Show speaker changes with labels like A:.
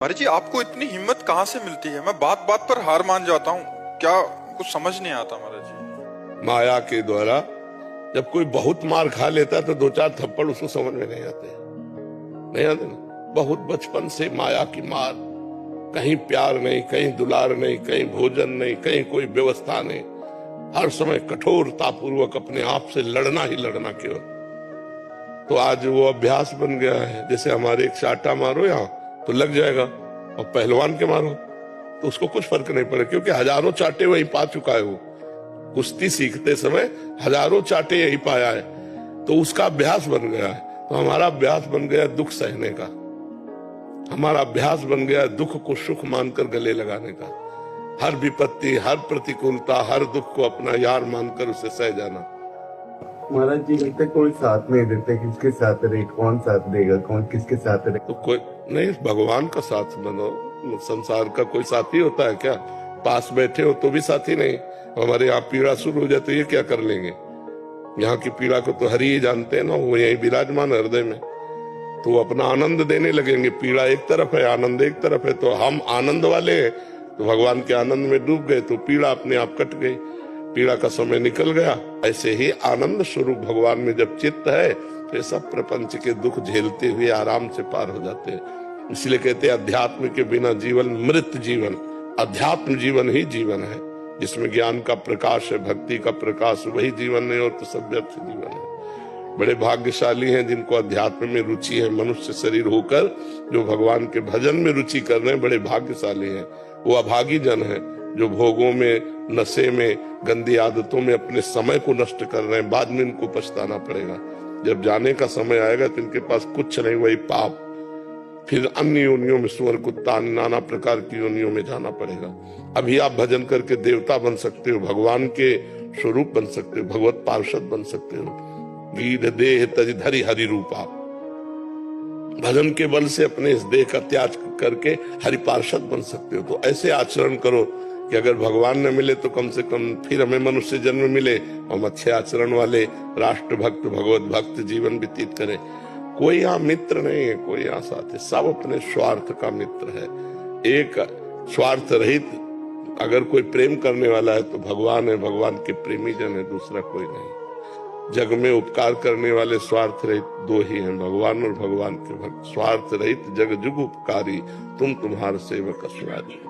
A: अरे जी, आपको इतनी हिम्मत कहाँ से मिलती है? मैं बात बात पर हार मान जाता हूँ। क्या कुछ समझ नहीं आता महाराज जी।
B: माया के द्वारा जब कोई बहुत मार खा लेता है तो दो चार थप्पड़ उसको समझ में नहीं आते ना। बहुत बचपन से माया की मार, कहीं प्यार नहीं, कहीं दुलार नहीं, कहीं भोजन नहीं, कहीं कोई व्यवस्था नहीं, हर समय कठोरता पूर्वक अपने आप से लड़ना ही लड़ना केवल। तो आज वो अभ्यास बन गया है। जैसे हमारे एक चाटा मारो यहाँ तो लग जाएगा, और पहलवान के मारो तो उसको कुछ फर्क नहीं पड़े, क्योंकि हजारों चाटे वही पा चुका है। वो कुश्ती सीखते समय हजारों चाटे यही पाया है, तो उसका अभ्यास बन गया है। तो हमारा अभ्यास बन गया दुख सहने का, हमारा अभ्यास बन गया दुख को सुख मानकर गले लगाने का। हर विपत्ति, हर प्रतिकूलता, हर दुख को अपना यार मानकर उसे सह जाना।
C: महाराज जी कहते कोई साथ नहीं देते, किसके साथ रहे, कौन साथ देगा, कौन किसके साथ रहे?
B: तो कोई नहीं, भगवान का साथ बनो। संसार का कोई साथी होता है क्या? पास बैठे हो तो भी साथी नहीं। हमारे यहाँ पीड़ा शुरू हो जाए तो ये क्या कर लेंगे? यहाँ की पीड़ा को तो हरि ही जानते हैं ना, वो यही विराजमान हृदय में। तो अपना आनंद देने लगेंगे। पीड़ा एक तरफ है, आनंद एक तरफ है। तो हम आनंद वाले हैं तो भगवान के आनंद में डूब गए, तो पीड़ा अपने आप कट गई, पीड़ा का समय निकल गया। ऐसे ही आनंद स्वरूप भगवान में जब चित्त है तो सब प्रपंच के दुख झेलते हुए आराम से पार हो जाते हैं। इसलिए कहते हैं अध्यात्म के बिना जीवन मृत जीवन। अध्यात्म जीवन ही जीवन है, जिसमें ज्ञान का प्रकाश है, भक्ति का प्रकाश, वही जीवन है, और तो सब व्यर्थ जीवन है। बड़े भाग्यशाली हैं जिनको अध्यात्म में रुचि है, मनुष्य शरीर होकर जो भगवान के भजन में रुचि कर रहे हैं, बड़े भाग्यशाली हैं। वो अभागी जन है जो भोगों में, नशे में, गंदी आदतों में अपने समय को नष्ट कर रहे हैं। बाद में इनको पछताना पड़ेगा। जब जाने का समय आएगा तो इनके पास कुछ नहीं, वही पाप। फिर अन्य योनियों में, स्वर, कुत्ता, नाना प्रकार की योनियों में जाना पड़ेगा। अभी आप भजन करके देवता बन सकते हो, भगवान के स्वरूप बन सकते हो, भगवत पार्षद बन सकते हो। गीध देह तज धरि हरि रूपा। भजन के बल से अपने इस देह का त्याग करके हरि पार्षद बन सकते हो। तो ऐसे आचरण करो कि अगर भगवान न मिले तो कम से कम फिर हमें मनुष्य जन्म मिले, हम अच्छे आचरण वाले राष्ट्र भक्त, भगवत भक्त जीवन व्यतीत करें। कोई यहाँ मित्र नहीं है, कोई यहाँ साथी, सब अपने स्वार्थ का मित्र है। एक स्वार्थ रहित अगर कोई प्रेम करने वाला है तो भगवान है, भगवान के प्रेमी जन है, दूसरा कोई नहीं। जग में उपकार करने वाले स्वार्थ रहित दो ही हैं, भगवान और भगवान के भक्त। स्वार्थ रहित जग जुग उपकारी, तुम तुम्हारे सेवक असुरारी।